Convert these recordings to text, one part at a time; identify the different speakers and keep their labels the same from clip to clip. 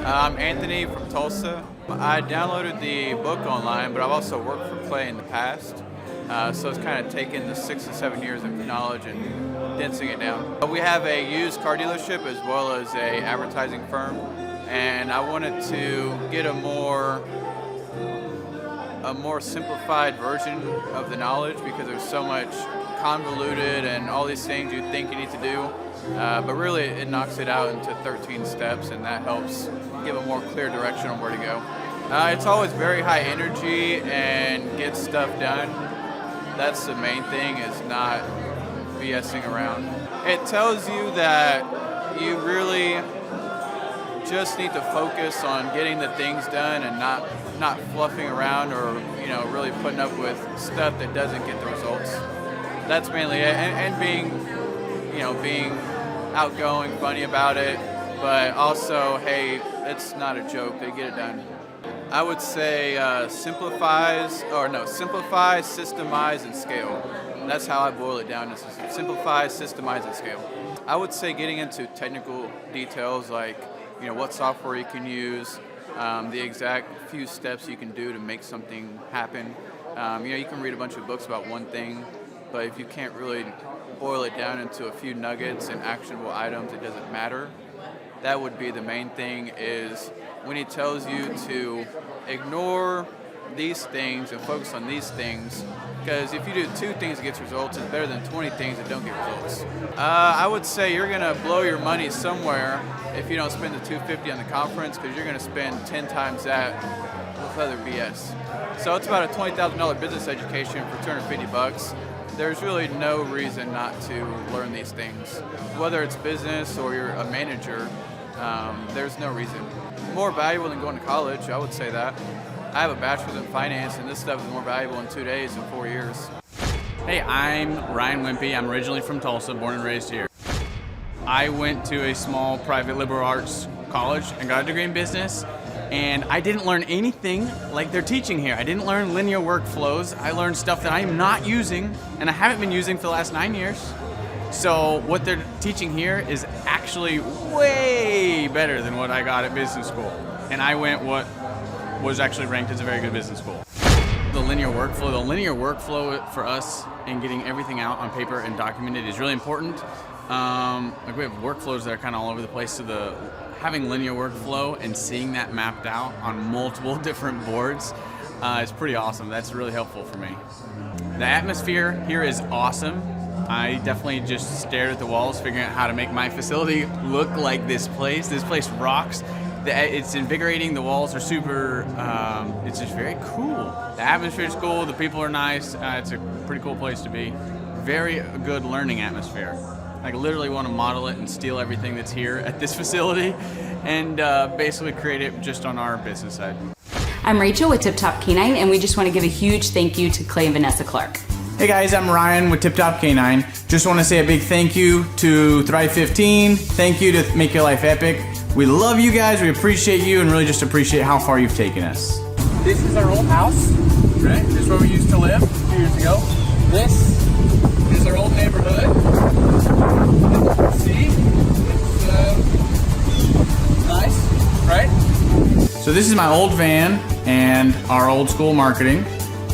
Speaker 1: I'm Anthony from Tulsa. I downloaded the book online, but I've also worked for Clay in the past. So it's kind of taken the 6 to 7 years of knowledge and condensing it down. We have a used car dealership as well as a advertising firm, and I wanted to get a more simplified version of the knowledge because there's so much convoluted and all these things you think you need to do. But really it knocks it out into 13 steps, and that helps give a more clear direction on where to go. It's always very high energy and get stuff done. That's the main thing, is not BSing around. It tells you that you really just need to focus on getting the things done and not fluffing around or really putting up with stuff that doesn't get the results. That's mainly it, and being outgoing, funny about it, but also, hey, it's not a joke, they get it done. I would say simplify, systemize, and scale. That's how I boil it down, is simplify, systemize, and scale. I would say getting into technical details like what software you can use, the exact few steps you can do to make something happen. You can read a bunch of books about one thing, but if you can't really boil it down into a few nuggets and actionable items, it doesn't matter. That would be the main thing, is when he tells you to ignore these things and focus on these things, because if you do 2 things that gets results, it's better than 20 things that don't get results. I would say you're gonna blow your money somewhere if you don't spend the $250 on the conference, because you're gonna spend 10 times that with other BS. So it's about a $20,000 business education for $250. There's really no reason not to learn these things. Whether it's business or you're a manager, there's no reason. More valuable than going to college, I would say that. I have a bachelor's in finance, and this stuff is more valuable in 2 days than 4 years.
Speaker 2: Hey, I'm Ryan Wimpy. I'm originally from Tulsa, born and raised here. I went to a small private liberal arts college and got a degree in business, and I didn't learn anything like they're teaching here. I didn't learn linear workflows. I learned stuff that I am not using, and I haven't been using for the last 9 years. So what they're teaching here is actually way better than what I got at business school. And I went what was actually ranked as a very good business school. The linear workflow for us and getting everything out on paper and documented is really important. Like we have workflows that are kind of all over the place, so having linear workflow and seeing that mapped out on multiple different boards is pretty awesome. That's really helpful for me. The atmosphere here is awesome. I definitely just stared at the walls, figuring out how to make my facility look like this place. This place rocks. It's invigorating. The walls are super, it's just very cool. The atmosphere is cool. The people are nice. It's a pretty cool place to be. Very good learning atmosphere. I literally want to model it and steal everything that's here at this facility and basically create it just on our business side.
Speaker 3: I'm Rachel with Tip Top Canine, and we just want to give a huge thank you to Clay and Vanessa Clark.
Speaker 4: Hey guys, I'm Ryan with Tip Top Canine. Just want to say a big thank you to Thrive 15. Thank you to Make Your Life Epic. We love you guys, we appreciate you, and really just appreciate how far you've taken us.
Speaker 2: This is our old house, right? This is where we used to live a few years ago. This is our old neighborhood. See? It's nice, right?
Speaker 4: So this is my old van and our old school marketing,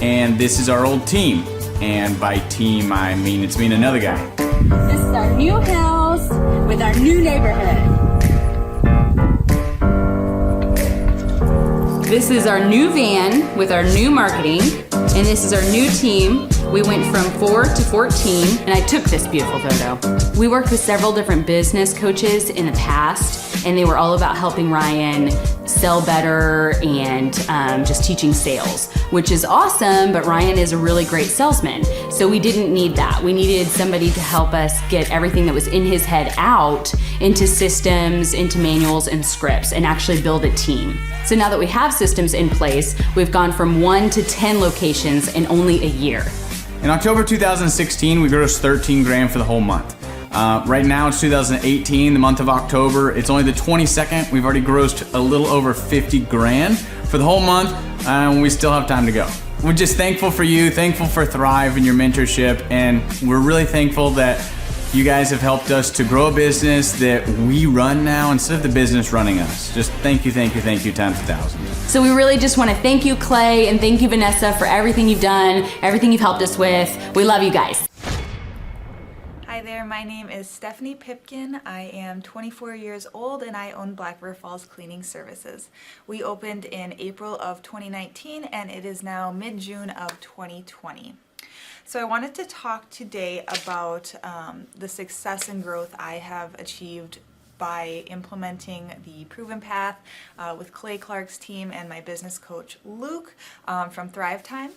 Speaker 4: and this is our old team. And by team, I mean it's me and another guy.
Speaker 3: This is our new house with our new neighborhood. This is our new van with our new marketing, and this is our new team. We went from 4 to 14, and I took this beautiful photo. We worked with several different business coaches in the past, and they were all about helping Ryan sell better and just teaching sales, which is awesome, but Ryan is a really great salesman. So we didn't need that. We needed somebody to help us get everything that was in his head out into systems, into manuals and scripts, and actually build a team. So now that we have systems in place, we've gone from 1 to 10 locations in only a year.
Speaker 4: In October 2016, we grossed 13 grand for the whole month. Right now it's 2018, the month of October. It's only the 22nd. We've already grossed a little over 50 grand for the whole month, and we still have time to go. We're just thankful for you, thankful for Thrive and your mentorship, and we're really thankful that You guys have helped us to grow a business that we run now instead of the business running us. Just thank you times 1,000.
Speaker 3: So we really just want to thank you, Clay, and thank you, Vanessa, for everything you've done, everything you've helped us with. We love you guys.
Speaker 5: Hi there, my name is Stephanie Pipkin. I am 24 years old and I own Black River Falls Cleaning Services. We opened in April of 2019 and it is now mid-June of 2020. So I wanted to talk today about the success and growth I have achieved by implementing the Proven Path with Clay Clark's team and my business coach Luke from Thrivetime.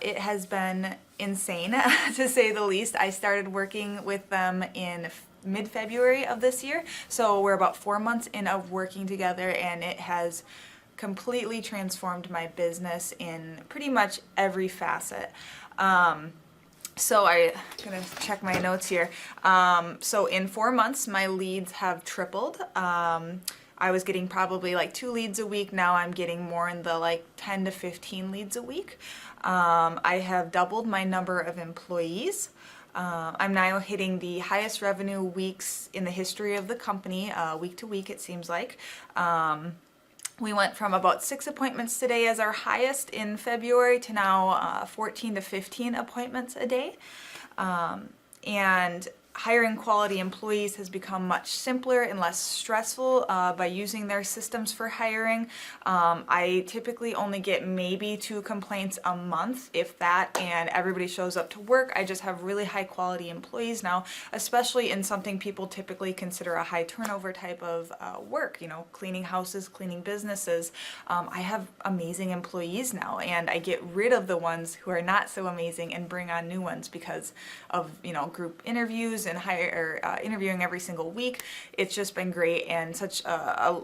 Speaker 5: It has been insane to say the least. I started working with them in mid-February of this year, so we're about 4 months in of working together, and it has completely transformed my business in pretty much every facet. So I'm gonna check my notes here. So in 4 months, my leads have tripled. I was getting probably like 2 leads a week. Now I'm getting more in the like 10 to 15 leads a week. I have doubled my number of employees. I'm now hitting the highest revenue weeks in the history of the company, week to week it seems like. We went from about 6 appointments today as our highest in February to now 14 to 15 appointments a day. And hiring quality employees has become much simpler and less stressful by using their systems for hiring. I typically only get maybe 2 complaints a month, if that, and everybody shows up to work. I just have really high quality employees now, especially in something people typically consider a high turnover type of work, you know, cleaning houses, cleaning businesses. I have amazing employees now, and I get rid of the ones who are not so amazing and bring on new ones because of, you know, group interviews and interviewing every single week. It's just been great, and such I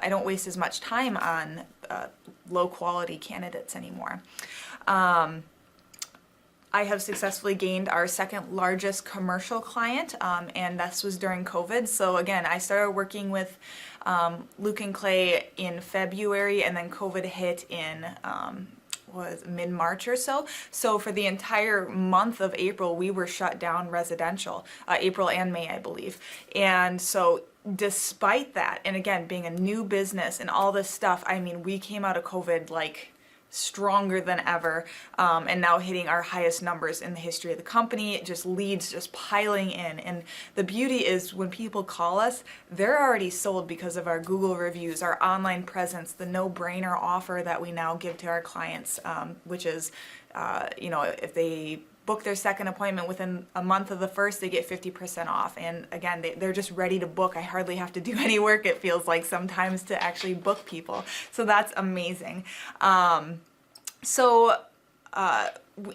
Speaker 5: don't waste as much time on low quality candidates anymore. I have successfully gained our second largest commercial client, and this was during COVID. So again, I started working with Luke and Clay in February, and then COVID hit in was mid-March or so. So for the entire month of April, we were shut down residential, April and May, I believe. And so despite that, and again, being a new business and all this stuff, I mean, we came out of COVID like stronger than ever, and now hitting our highest numbers in the history of the company. Just leads just piling in, and the beauty is when people call us, they're already sold because of our Google reviews, our online presence, the no-brainer offer that we now give to our clients, which is, you know, if they book their second appointment within a month of the first, they get 50% off. And again, they're just ready to book. I hardly have to do any work, it feels like sometimes, to actually book people. So that's amazing.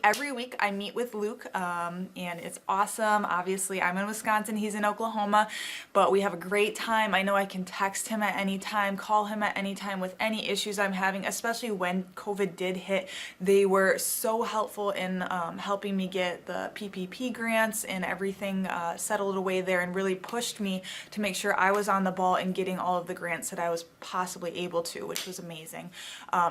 Speaker 5: Every week I meet with Luke, and it's awesome. Obviously, I'm in Wisconsin, he's in Oklahoma, but we have a great time. I know I can text him at any time, call him at any time with any issues I'm having, especially when COVID did hit. They were so helpful in helping me get the PPP grants and everything settled away there, and really pushed me to make sure I was on the ball and getting all of the grants that I was possibly able to, which was amazing.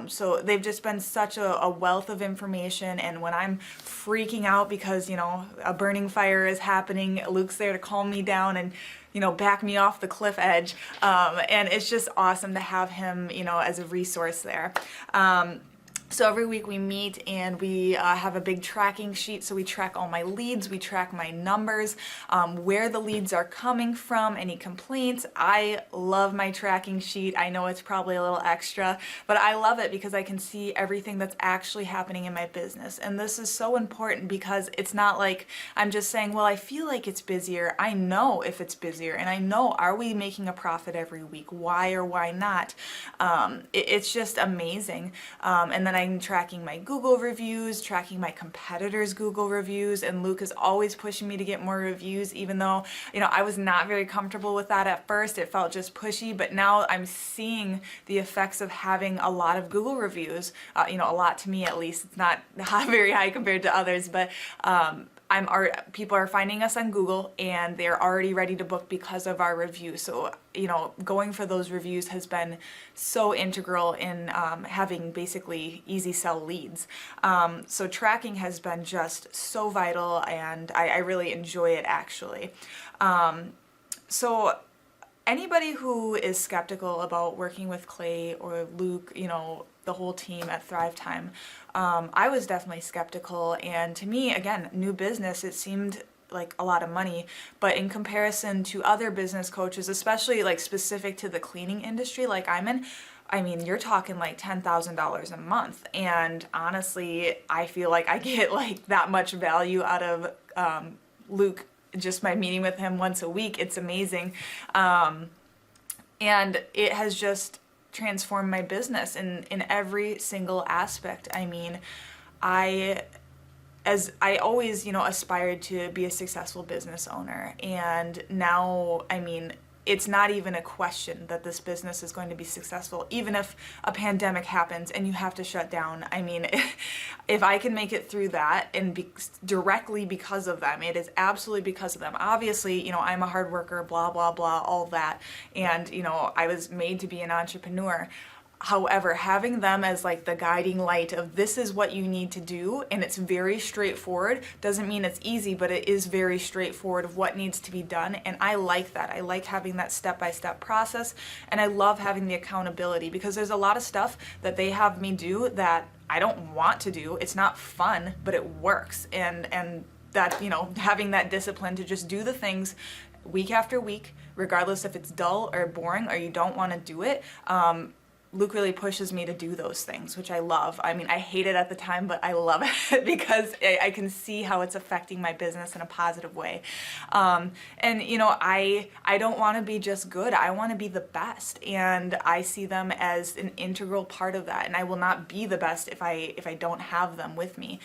Speaker 5: So they've just been such a wealth of information, and when I'm freaking out because, you know, a burning fire is happening, Luke's there to calm me down and, you know, back me off the cliff edge. And it's just awesome to have him, you know, as a resource there. So every week we meet and we have a big tracking sheet. So we track all my leads, we track my numbers, where the leads are coming from, any complaints. I love my tracking sheet. I know it's probably a little extra, but I love it because I can see everything that's actually happening in my business. And this is so important because it's not like I'm just saying, well, I feel like it's busier. I know if it's busier, and I know, are we making a profit every week? Why or why not? It's just amazing. And then I'm tracking my Google reviews, tracking my competitors' Google reviews, and Luke is always pushing me to get more reviews, even though, you know, I was not very comfortable with that at first. It felt just pushy, but now I'm seeing the effects of having a lot of Google reviews, you know, a lot to me at least. It's not very high compared to others, but people are finding us on Google and they're already ready to book because of our review. So, going for those reviews has been so integral in having basically easy sell leads. So tracking has been just so vital, and I really enjoy it actually. So anybody who is skeptical about working with Clay or Luke, the whole team at Thrivetime, I was definitely skeptical. And to me, again, new business, it seemed like a lot of money, but in comparison to other business coaches, especially like specific to the cleaning industry like I'm in, I mean, you're talking like $10,000 a month. And honestly, I feel like I get like that much value out of Luke just by meeting with him once a week. It's amazing. And it has just transformed my business in every single aspect. I mean, I always, aspired to be a successful business owner. And now, I mean, it's not even a question that this business is going to be successful, even if a pandemic happens and you have to shut down. I mean, if I can make it through that and directly because of them, it is absolutely because of them. Obviously, I'm a hard worker, blah, blah, blah, all that. And, I was made to be an entrepreneur. However, having them as like the guiding light of this is what you need to do, and it's very straightforward, doesn't mean it's easy, but it is very straightforward of what needs to be done. And I like that. I like having that step-by-step process, and I love having the accountability, because there's a lot of stuff that they have me do that I don't want to do. It's not fun, but it works. And that, having that discipline to just do the things week after week, regardless if it's dull or boring or you don't want to do it, Luke really pushes me to do those things, which I love. I mean, I hate it at the time, but I love it because I can see how it's affecting my business in a positive way. And, I don't want to be just good. I want to be the best. And I see them as an integral part of that. And I will not be the best if I don't have them with me.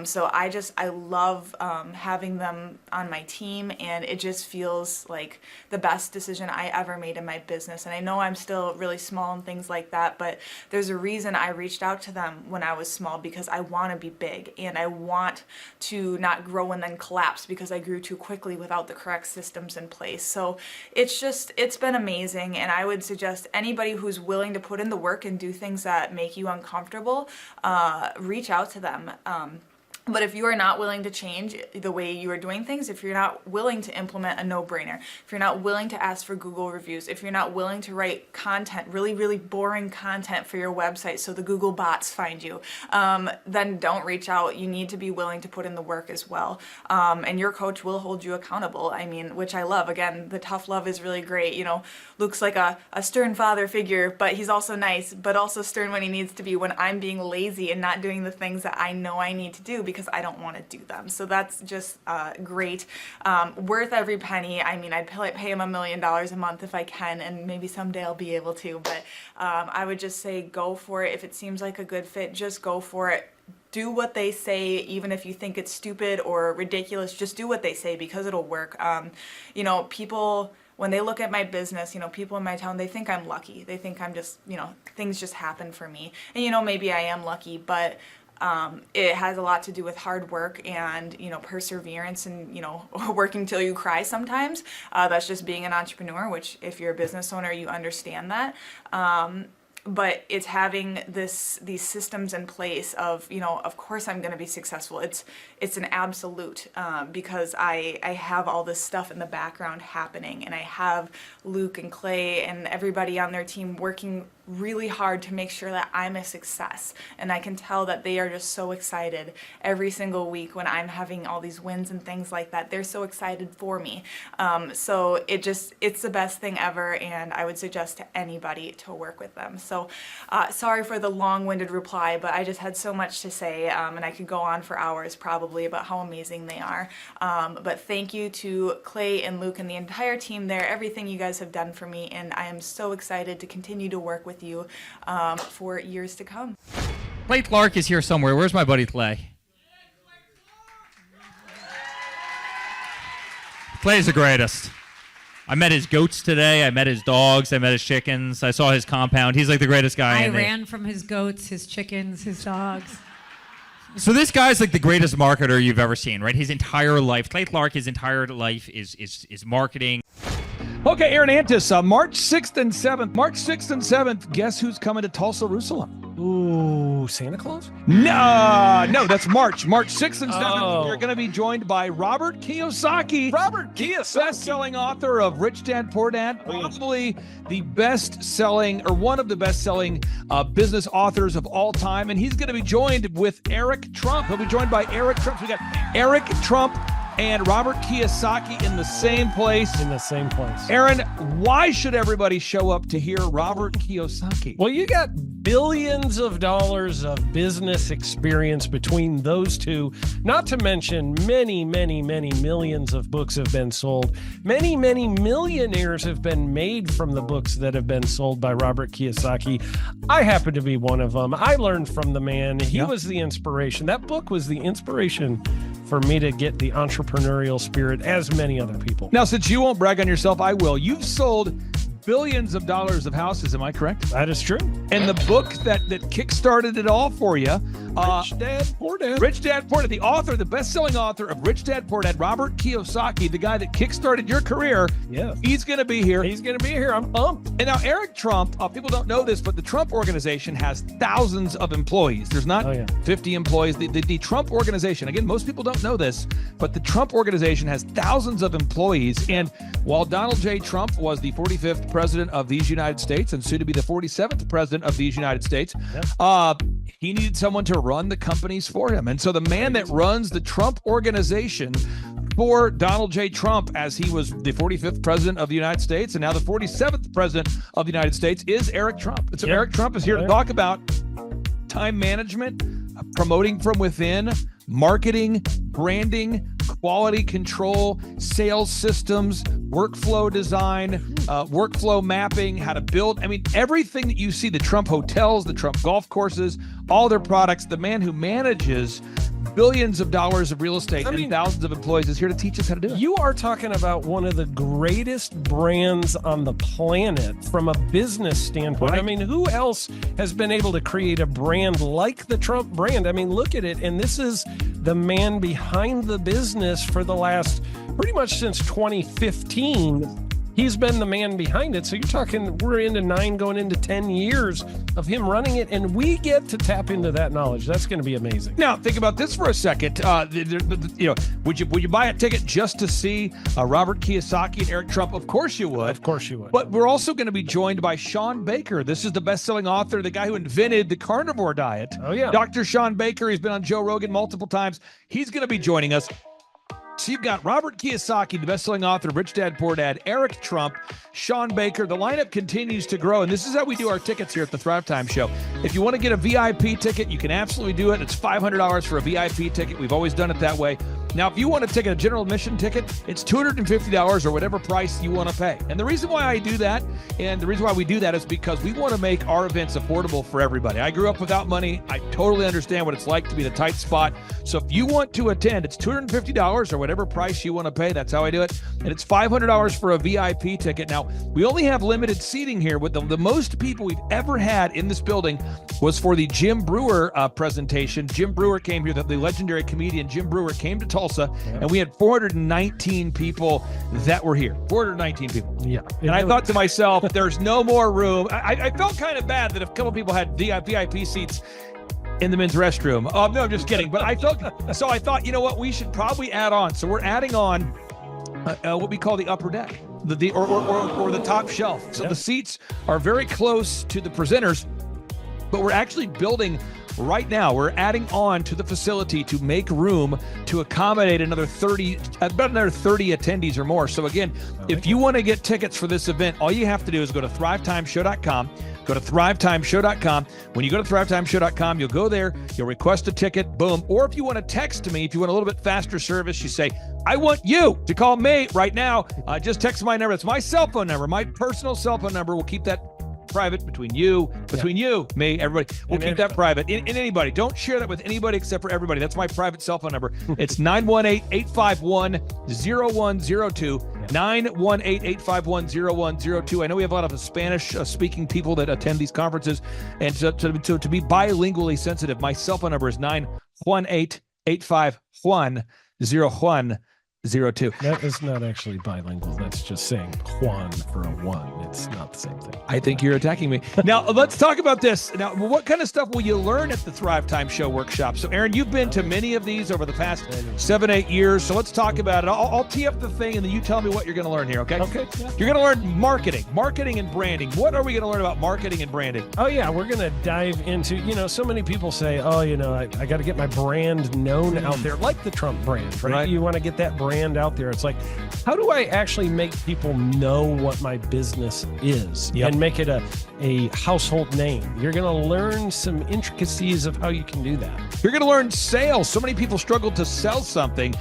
Speaker 5: So I love having them on my team, and it just feels like the best decision I ever made in my business. And I know I'm still really small and things like that, but there's a reason I reached out to them when I was small, because I want to be big and I want to not grow and then collapse because I grew too quickly without the correct systems in place. So it's been amazing, and I would suggest anybody who's willing to put in the work and do things that make you uncomfortable, reach out to them. But if you are not willing to change the way you are doing things, if you're not willing to implement a no-brainer, if you're not willing to ask for Google reviews, if you're not willing to write content, really, really boring content for your website so the Google bots find you, then don't reach out. You need to be willing to put in the work as well. And your coach will hold you accountable. I mean, which I love. Again, the tough love is really great. Luke's like a stern father figure, but he's also nice, but also stern when he needs to be, when I'm being lazy and not doing the things that I know I need to do because I don't want to do them. So that's just great. Worth every penny. I mean, I'd pay him $1 million a month if I can, and maybe someday I'll be able to, but I would just say go for it. If it seems like a good fit, just go for it. Do what they say, even if you think it's stupid or ridiculous, just do what they say because it'll work. People, when they look at my business, people in my town, they think I'm lucky. They think I'm just, things just happen for me. And, maybe I am lucky, but it has a lot to do with hard work and, perseverance and, working till you cry sometimes. That's just being an entrepreneur, which if you're a business owner, you understand that. But it's having these systems in place of, of course I'm going to be successful. It's an absolute because I have all this stuff in the background happening, and I have Luke and Clay and everybody on their team working really hard to make sure that I'm a success. And I can tell that they are just so excited every single week when I'm having all these wins and things like that. They're so excited for me. So it's the best thing ever, and I would suggest to anybody to work with them. So sorry for the long-winded reply, but I just had so much to say, and I could go on for hours probably about how amazing they are. But thank you to Clay and Luke and the entire team there, everything you guys have done for me, and I am so excited to continue to work with you for years to come.
Speaker 6: Clay Clark is here somewhere. Where's my buddy Clay? Clay's the greatest. I met his goats today. I met his dogs. I met his chickens. I saw his compound. He's like the greatest guy.
Speaker 7: I ran from his goats, his chickens, his dogs.
Speaker 6: So this guy's like the greatest marketer you've ever seen, right? His entire life, Clay Clark, his entire life is marketing.
Speaker 7: Okay, Aaron Antis, March 6th and 7th. March 6th and 7th, guess who's coming to Tulsa, Jerusalem?
Speaker 8: Ooh, Santa Claus?
Speaker 7: No, that's March. March 6th and 7th.
Speaker 8: Oh.
Speaker 7: We're going to be joined by Robert Kiyosaki.
Speaker 8: Robert Kiyosaki.
Speaker 7: Best-selling author of Rich Dad, Poor Dad. Probably the best-selling, or one of the best-selling business authors of all time. And he's going to be joined with Eric Trump. He'll be joined by Eric Trump. So we got Eric Trump and Robert Kiyosaki in the same place.
Speaker 8: In the same place.
Speaker 7: Aaron, why should everybody show up to hear Robert Kiyosaki?
Speaker 8: Well, you got billions of dollars of business experience between those two, not to mention many, many, many millions of books have been sold. Many, many millionaires have been made from the books that have been sold by Robert Kiyosaki. I happen to be one of them. I learned from the man. He was the inspiration. That book was the inspiration for me to get the entrepreneurial spirit, as many other people.
Speaker 7: Now, since you won't brag on yourself, I will. You've sold billions of dollars of houses, am I correct?
Speaker 8: That is true.
Speaker 7: And the book that kickstarted it all for you,
Speaker 8: Rich Dad, Poor Dad.
Speaker 7: Rich Dad, Poor Dad, the author, the best-selling author of Rich Dad, Poor Dad, Robert Kiyosaki, the guy that kickstarted your career.
Speaker 8: Yeah.
Speaker 7: He's going to be here.
Speaker 8: He's going to be here. I'm pumped.
Speaker 7: And now Eric Trump, people don't know this, but the Trump organization has thousands of employees. There's not 50 employees. The Trump organization, again, most people don't know this, but the Trump organization has thousands of employees. And while Donald J. Trump was the 45th president of these United States and soon to be the 47th president of these United States, he needed someone to run the companies for him. And so the man that runs the Trump organization for Donald J. Trump, as he was the 45th president of the United States and now the 47th president of the United States, is Eric Trump. And so Eric Trump is here to talk about time management, promoting from within, marketing, branding, quality control, sales systems, workflow design, workflow mapping, how to build. I mean, everything that you see, the Trump hotels, the Trump golf courses, all their products, the man who manages billions of dollars of real estate and thousands of employees is here to teach us how to do it.
Speaker 8: You are talking about one of the greatest brands on the planet from a business standpoint.
Speaker 7: Right.
Speaker 8: I mean, who else has been able to create a brand like the Trump brand? I mean, look at it. And this is the man behind the business for the last pretty much since 2015. He's been the man behind it. So you're talking, we're into 9 going into 10 years of him running it, and we get to tap into that knowledge. That's going to be amazing.
Speaker 7: Now, think about this for a second. Would you buy a ticket just to see Robert Kiyosaki and Eric Trump? Of course you would.
Speaker 8: Of course you would.
Speaker 7: But we're also going to be joined by Sean Baker. This is the best-selling author, the guy who invented the carnivore diet.
Speaker 8: Oh, yeah.
Speaker 7: Dr. Sean Baker. He's been on Joe Rogan multiple times. He's going to be joining us. So you've got Robert Kiyosaki, the best-selling author of Rich Dad, Poor Dad, Eric Trump, Sean Baker. The lineup continues to grow, and this is how we do our tickets here at the Thrivetime Show. If you want to get a VIP ticket, you can absolutely do it. It's $500 for a VIP ticket. We've always done it that way. Now, if you want to take a general admission ticket, it's $250 or whatever price you want to pay. And the reason why I do that, and the reason why we do that is because we want to make our events affordable for everybody. I grew up without money. I totally understand what it's like to be in a tight spot. So if you want to attend, it's $250 or whatever price you want to pay. That's how I do it. And it's $500 for a VIP ticket. Now, we only have limited seating here. With the most people we've ever had in this building was for the Jim Brewer presentation. Jim Brewer came here, the legendary comedian Jim Brewer came to Tulsa, and we had 419 people that were here. 419 people.
Speaker 8: Yeah.
Speaker 7: And I thought to myself, there's no more room. I felt kind of bad that a couple people had VIP seats in the men's restroom. No, I'm just kidding. But I thought, you know what? We should probably add on. So we're adding on what we call the upper deck, or the top shelf. So the seats are very close to the presenters, but we're actually building right now. We're adding on to the facility to make room to accommodate about another 30 attendees or more. So again, if you want to get tickets for this event, all you have to do is go to thrivetimeshow.com. Go to thrivetimeshow.com. When you go to thrivetimeshow.com, you'll go there, you'll request a ticket, boom. Or if you want to text me, if you want a little bit faster service, you say, I want you to call me right now. Just text my number. It's my cell phone number, my personal cell phone number. We'll keep that private between you, me, everybody. We'll keep that private. And anybody, don't share that with anybody except for everybody. That's my private cell phone number. It's 918-851-0102. 918-851-0102. I know we have a lot of Spanish-speaking people that attend these conferences, and to be bilingually sensitive, my cell phone number is 1-885-Juan-0102.
Speaker 8: That is not actually bilingual. That's just saying Juan for a one. It's not the same thing.
Speaker 7: I think you're attacking me. Now, let's talk about this. Now, what kind of stuff will you learn at the Thrivetime Show workshop? So, Aaron, you've been to many of these over the past 7-8 years. So let's talk about it. I'll tee up the thing, and then you tell me what you're going to learn here, okay?
Speaker 8: Okay.
Speaker 7: You're going to learn marketing and branding. What are we going to learn about marketing and branding?
Speaker 8: Oh, yeah. We're going to dive into, so many people say, I got to get my brand known out there, like the Trump brand, right? You want to get that brand out there. It's like, how do I actually make people know what my business is and make it a household name? You're going to learn some intricacies of how you can do that.
Speaker 7: You're going to learn sales. So many people struggle to sell something.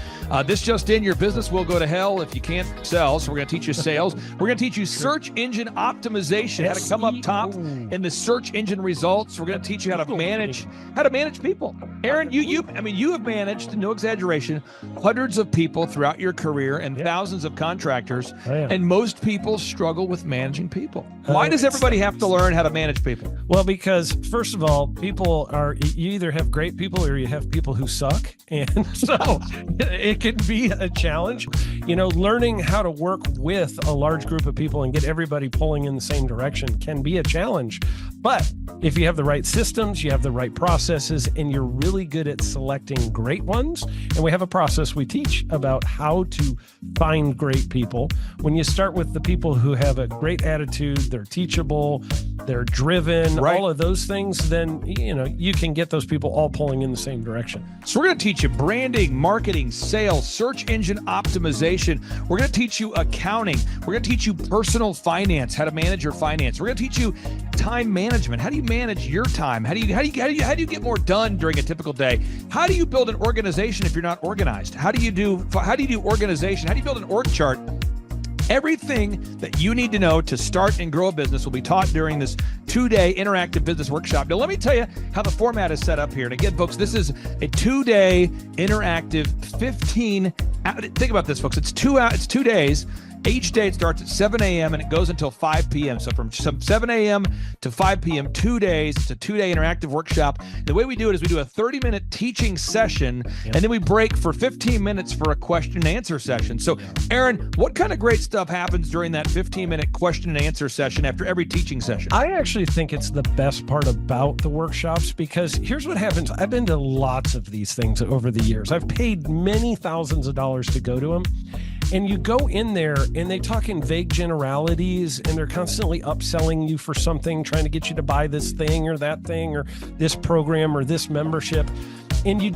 Speaker 7: This just in, your business will go to hell if you can't sell. So we're going to teach you sales. We're going to teach you search engine optimization, how to come up top in the search engine results. We're going to teach you how to manage people. Aaron, you have managed, no exaggeration, hundreds of people throughout your career and thousands of contractors. And most people struggle with managing people. Why does everybody have to learn how to manage people?
Speaker 8: Well, because first of all, you either have great people or you have people who suck. And so it can be a challenge. Learning how to work with a large group of people and get everybody pulling in the same direction can be a challenge. But if you have the right systems, you have the right processes, and you're really good at selecting great ones, and we have a process we teach about how to find great people. When you start with the people who have a great attitude, they're teachable, they're driven, all of those things, then, you can get those people all pulling in the same direction.
Speaker 7: So we're going to teach you branding, marketing, sales, search engine optimization. We're going to teach you accounting. We're going to teach you personal finance, how to manage your finance. We're going to teach you time management. How do you manage your time? How do you get more done during a typical day? How do you build an organization if you're not organized? How do you do organization? How do you build an org chart? Everything that you need to know to start and grow a business will be taught during this 2-day interactive business workshop. Now, let me tell you how the format is set up here. And again, folks, this is a 2-day interactive 15. Think about this, folks. It's 2 days. Each day it starts at 7 a.m. and it goes until 5 p.m. So from 7 a.m. to 5 p.m., 2 days. It's a 2-day interactive workshop. The way we do it is we do a 30-minute teaching session, and then we break for 15 minutes for a question and answer session. So, Aaron, what kind of great stuff happens during that 15-minute question and answer session after every teaching session?
Speaker 8: I actually think it's the best part about the workshops, because here's what happens. I've been to lots of these things over the years. I've paid many thousands of dollars to go to them. And you go in there and they talk in vague generalities, and they're constantly upselling you for something, trying to get you to buy this thing or that thing or this program or this membership. And you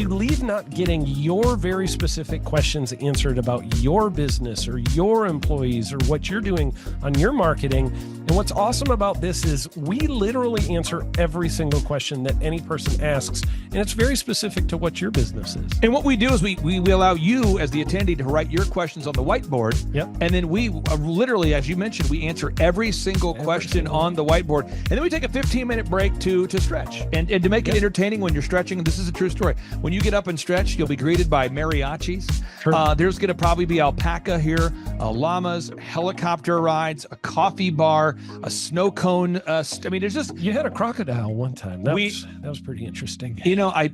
Speaker 8: leave not getting your very specific questions answered about your business or your employees or what you're doing on your marketing. And what's awesome about this is we literally answer every single question that any person asks, and it's very specific to what your business is.
Speaker 7: And what we do is we allow you as the attendee to write your questions on the whiteboard. And then we literally, as you mentioned, we answer every single question on the whiteboard. And then we take a 15-minute break to stretch and to make it entertaining when you're stretching. And this is a true story. When you get up and stretch, you'll be greeted by mariachis. There's going to probably be alpaca here, llamas, helicopter rides, a coffee bar, a snow cone. There's just...
Speaker 8: You had a crocodile one time. That was pretty interesting.
Speaker 7: I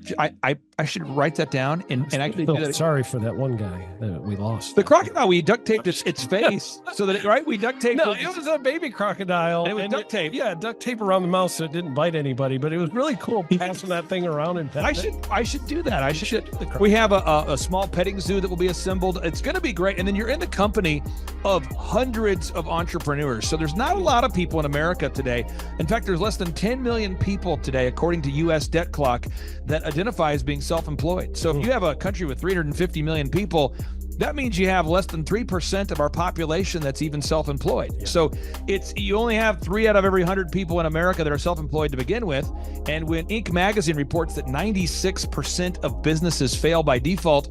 Speaker 7: should write that down. And I can do that.
Speaker 8: Sorry for that one guy that we lost.
Speaker 7: The crocodile, we duct taped its face so that we duct taped.
Speaker 8: No, it was a baby crocodile.
Speaker 7: And it was duct tape.
Speaker 8: Duct tape around the mouth so it didn't bite anybody. But it was really cool passing that thing around and
Speaker 7: I should do that. We have a small petting zoo that will be assembled. It's going to be great. And then you're in the company of hundreds of entrepreneurs. So there's not a lot of people in America today. In fact, there's less than 10 million people today, according to U.S. Debt Clock, that identify as being self-employed. So if you have a country with 350 million people, that means you have less than 3% of our population that's even self-employed. So you only have 3 out of every 100 people in America that are self-employed to begin with. And when Inc. magazine reports that 96% of businesses fail by default,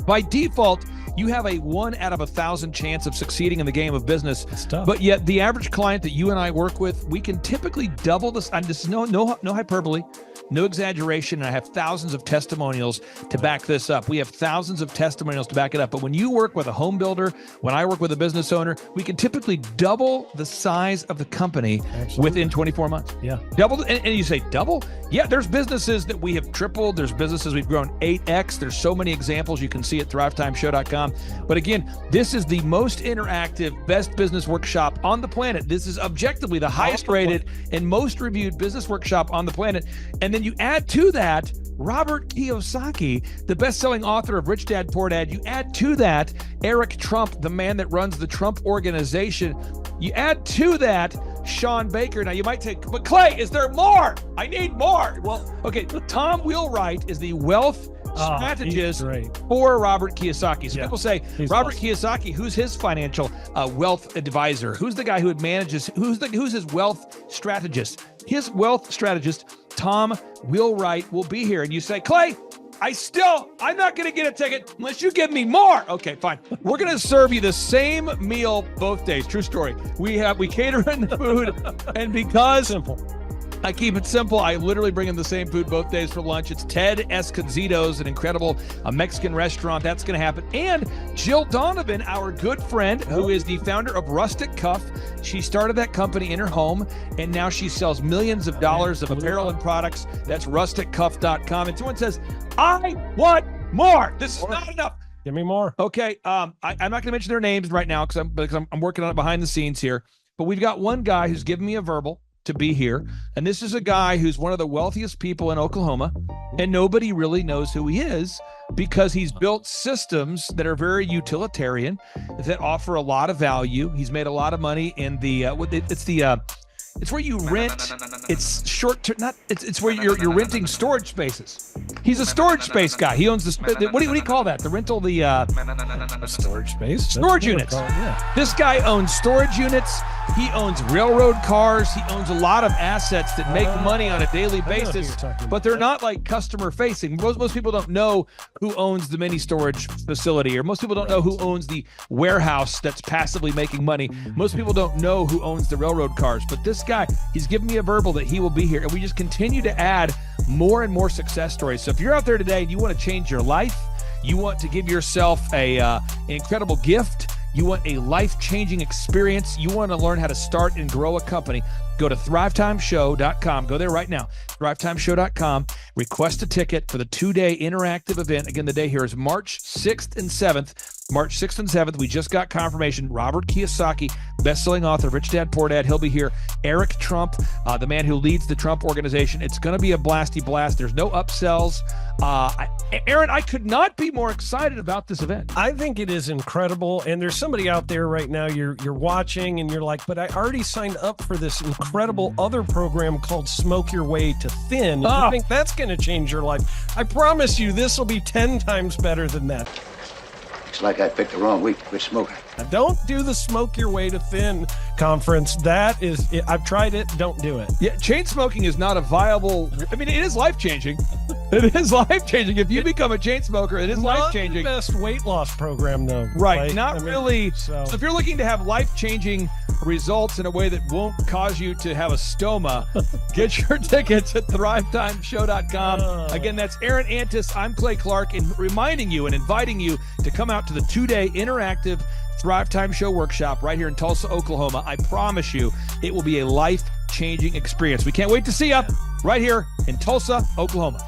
Speaker 7: By default, you have a 1 out of 1,000 chance of succeeding in the game of business.
Speaker 8: It's tough.
Speaker 7: But yet the average client that you and I work with, we can typically double this. And this is no hyperbole, no exaggeration. And I have thousands of testimonials to back this up. We have thousands of testimonials to back it up. But when you work with a home builder, when I work with a business owner, we can typically double the size of the company within 24 months.
Speaker 8: Yeah.
Speaker 7: Double. And you say double? Yeah, there's businesses that we have tripled. There's businesses we've grown 8x. There's so many examples you can see at thrivetimeshow.com. But again, this is the most interactive, best business workshop on the planet. This is objectively the highest rated and most reviewed business workshop on the planet. And then you add to that Robert Kiyosaki, the best-selling author of Rich Dad, Poor Dad. You add to that Eric Trump, the man that runs the Trump Organization. You add to that Sean Baker. Now you might take, but Clay, is there more? I need more. Well, okay, Tom Wheelwright is the wealth strategist for Robert Kiyosaki. So people say, Robert Kiyosaki, who's his financial wealth advisor? Who's the guy who manages, who's his wealth strategist? His wealth strategist, Tom Wheelwright, will be here. And you say, Clay, I'm not going to get a ticket unless you give me more. Okay, fine. We're going to serve you the same meal both days. True story. We cater in the food, and because I keep it simple, I literally bring in the same food both days for lunch. It's Ted Escondido's, an incredible Mexican restaurant. That's going to happen. And Jill Donovan, our good friend, who is the founder of Rustic Cuff. She started that company in her home, and now she sells millions of dollars of apparel and products. That's rusticcuff.com. And someone says, I want more. This is not enough.
Speaker 8: Give me more.
Speaker 7: Okay. I'm not going to mention their names right now because I'm working on it behind the scenes here. But we've got one guy who's given me a verbal to be here. And this is a guy who's one of the wealthiest people in Oklahoma, and nobody really knows who he is because he's built systems that are very utilitarian, that offer a lot of value. He's made a lot of money in the it's where you rent. It's short term. It's where you're renting storage spaces. He's a storage space guy. He owns the. What do you call that? The rental,
Speaker 8: storage space.
Speaker 7: Storage units. This guy owns storage units. He owns railroad cars. He owns a lot of assets that make money on a daily basis, but they're not like customer facing. Most people don't know who owns the mini storage facility, or most people don't know who owns the warehouse that's passively making money. Most people don't know who owns the railroad cars, but this guy, he's given me a verbal that he will be here, and we just continue to add more and more success stories. So if you're out there today and you want to change your life, you want to give yourself an incredible gift, you want a life-changing experience, you want to learn how to start and grow a company, go to thrivetimeshow.com. Go there right now, thrivetimeshow.com. Request a ticket for the 2-day interactive event. Again, the day here is March 6th and 7th. March 6th and 7th, we just got confirmation. Robert Kiyosaki, best-selling author, Rich Dad, Poor Dad, he'll be here. Eric Trump, the man who leads the Trump Organization. It's going to be a blasty blast. There's no upsells. Aaron, I could not be more excited about this event.
Speaker 8: I think it is incredible. And there's somebody out there right now, you're watching and you're like, but I already signed up for this incredible other program called Smoke Your Way to Thin. I think that's going to change your life. I promise you, this will be 10 times better than that.
Speaker 9: Looks like I picked the wrong week to quit smoking.
Speaker 8: Now, don't do the Smoke Your Way to Thin conference. That is, I've tried it. Don't do it.
Speaker 7: Yeah, chain smoking is not a viable. I mean, it is life-changing. It is life-changing. If you become a chain smoker, it is life-changing.
Speaker 8: Not the best weight loss program, though.
Speaker 7: Right. Really. So if you're looking to have life-changing results in a way that won't cause you to have a stoma, get your tickets at thrivetimeshow.com. Again, that's Aaron Antis. I'm Clay Clark, and reminding you and inviting you to come out to the 2-day interactive Thrive Time Show workshop right here in Tulsa, Oklahoma. I promise you, it will be a life-changing experience. We can't wait to see you right here in Tulsa, Oklahoma.